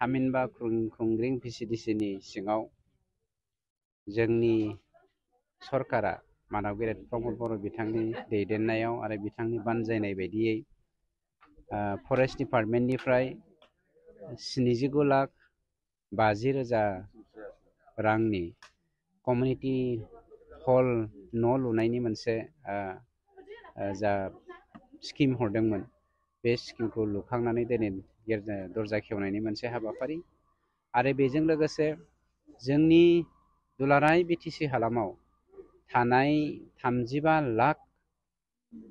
थामहिनबा खुंग्रिं VCDCनि सिङाव जोंनि सरकारा मानव गेदेर प्रमद बर' बिथांनि दैदेननायाव आरो बिथांनि बानजायनाय बायदियै फरेस्ट डिपार्टमेन्टनिफ्राय 79,50,000 रांनि कमिउनिटि हल न' लुनायनि मोनसे जा स्किम हरदोंमोन बे स्किमखौ लुखांनानै दिनै दरजा खेवनायनि मोनसे हाबाफारि आरो बेजों लोगोसे जोंनि दुलाराय BTC हालामाव थानाय 35 लाख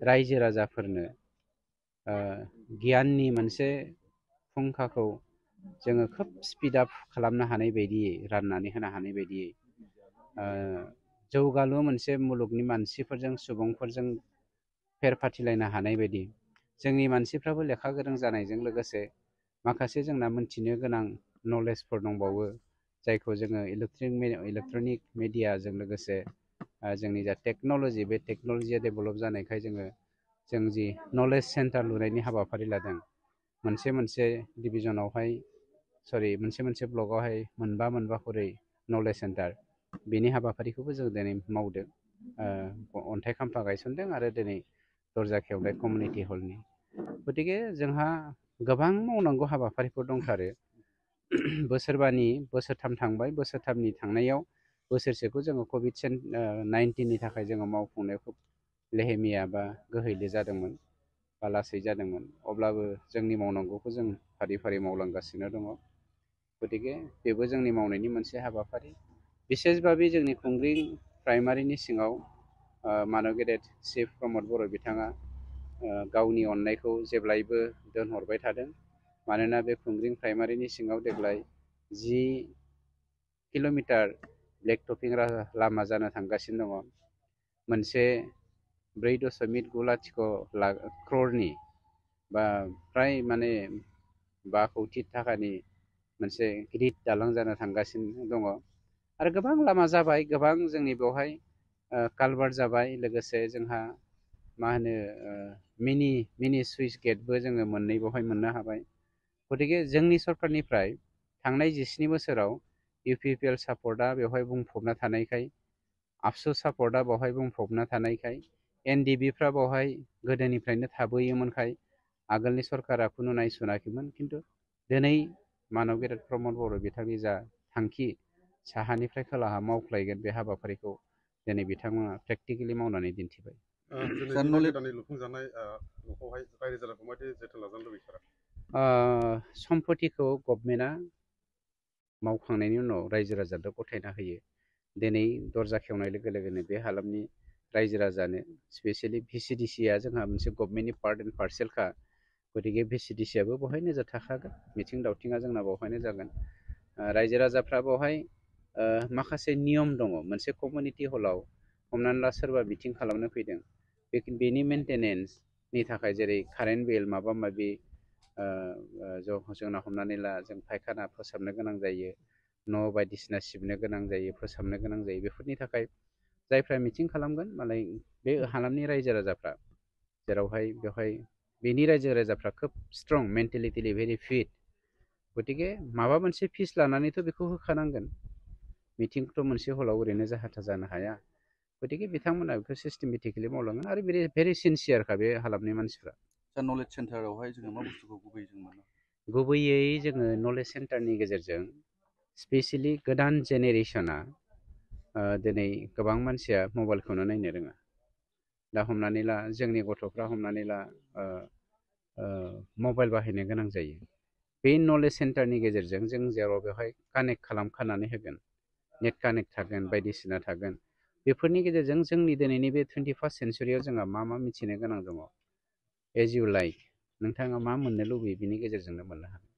रायजो राजाफोरनो गियाननि मोनसे फुंखाखौ जोङो खोब स्पिड आप खालामनो हानाय बायदियै राननानै होनो हानाय बायदियै जौगालु मोनसे मुलुगनि मानसिफोरजों सुबुंफोरजों फेर फाथिलायनो हानाय बायदि जोंनि मानसिफ्राबो लेखा गोरों जानायजों लोगोसे माखासे जोंना मोनथिनो गोनां नलेजफोर दंबावो जायखौ जोङो इलेक्ट्रनिक मिडियाजों लोगोसे जोंनि जा टेक्न'लजि बे टेक्न'लजिया डेभेलप जानायखाय जों जि नलेज सेन्टार लुनायनि हाबाफारि लादों मोनसे डिभिजनावहाय मोनसे ब्लकआवहाय मोनबा खरै नलेज सेन्टार बेनि हाबाफारिखौबो जों दिनै मावदों अन्थाइ खाम्फा गायसनदों आरो दिनै दरजा खेवनाय कमिउनिटि हलनि गतिके जोंहा गोबां मावनांगौ हाबाफारिफोर दंथारो बोसोरथाम थांबाय बोसोरथामनि थांनायाव बोसोरसेखौ जोङो COVID-19नि थाखाय जोङो मावफुंनायाव खोब लेहेमिया बा गोहैले जादोंमोन बा लासै जादोंमोन अब्लाबो जोंनि मावनांगौखौ जों फारि फारि मावलांगासिनो दङ गतिके बेबो जोंनि मावनायनि मोनसे हाबाफारि बिसेस भाबै जोंनि खुंग्रिं प्राइमारिनि सिङाव मानव गेदेर चिफ प्रमद बर' बिथाङा गावनि अननायखौ जेब्लायबो दोनहरबाय थादों मानोना बे खुंग्रिं प्राइमारिनि सिङाव देग्लाय 10 किल'मिटार ब्लेक टपिं लामा जानो थांगासिनो दङ मोनसे 4.9 crore बा फ्राय माने 5 कौटि थाखानि मोनसे गिदिर दालां जानो थांगासिनो दङ आरो गोबां लामा जाबाय गोबां जोंनि बेवहाय कालभार्ट जाबाय लोगोसे जोंहा मा होनो मिनि सुइस गेटबो जोङो मोननै बेवहाय मोननो हाबाय गतिके जोंनि सरकारनिफ्राय थांनाय 17 बोसोराव UPPL सापर्टआ बेवहाय बुंफबना थानायखाय आबसु सापर्टआ बेवहाय बुंफबना थानायखाय NDBफ्रा बेवहाय गोदोनिफ्रायनो थाबोयोमोनखाय आगोलनि सरकारा खुनु नायसनाखैमोन खिन्थु दिनै मानव गेदेर प्रमद बर' बिथांनि जा थांखि साहानिफ्राय खोलाहा मावख्लायगोन बे हाबाफारिखौ दिनै बिथांमोना प्रेक्टिकेलि मावनानै दिन्थिबाय सम्पतिखौ गभर्नमेन्टआ मावखांनायनि उनाव रायजो राजानो गथायना होयो दिनै दरजा खेवनाय लोगो लोगोनो बे हालामनि रायजो राजानो स्पेसियेलि VCDCआ जोंहा मोनसे गभर्नमेन्टनि पार्ट एन्ड पार्सेलखा गतिके VCDCआबो बेवहाय नोजोर थाखागोन मिथिं दावथिङा जोंना बेवहायनो जागोन रायजो राजाफ्रा बेवहाय माखासे नियम दङ मोनसे कमिउनिटि हलाव हमनानै ला सोरबा मिटिं खालामनो फैदों बेनि मेनटेनेन्सनि थाखाय जेरै कारेन्ट बिल माबा माबि जोंना हमनानै ला जों फायखाना फोसाबनो गोनां जायो न' बायदिसिना सिबनो गोनां जायो फोसाबनो गोनां जायो बेफोरनि थाखाय जायफ्रा मिटिं खालामगोन मालाय बे हालामनि रायजो राजाफ्रा जेरावहाय बेवहाय बेनि रायजो राजाफ्रा खोब स्ट्रं मेन्टेलिटिलि भेरि फिट गतिके माबा मोनसे फिस लानानैथ' बेखौ होखानांगोन मिटिंखौथ' मोनसे हलाव ओरैनो जाहाथा जानो हाया गतिके बिथांमोना बेखौ सिस्टेमेटिकेलि मावलांगोन आरो भेरि सिनसियारखा बे हालामनि मानसिफ्रा नलेज सेन्टारावहाय जोङो मा बुस्थुखौ गुबैयै जोङो नलेज सेन्टारनि गेजेरजों स्पेसियेलि गोदान जेनेरेसना दिनै गोबां मानसिया मबाइलखौनो नायनो रोङा दा हमनानै ला जोंनि गथ'फ्रा हमनानै ला मबाइल बाहायनो गोनां जायो बे नलेज सेन्टारनि गेजेरजों जों जेराव बेवहाय कानेक्ट खालामखानानै होगोन नेट कानेक्ट थागोन बायदिसिना थागोन बेफोरनि गेजेरजों जोंनि दिनैनि बे 21st सेन्चुरियाव जोंहा मा मिथिनो गोनां दङ एज इउ लाइक नोंथाङा मा मोननो लुबैयो बिनि गेजेरजोंनो मोननो हागोन।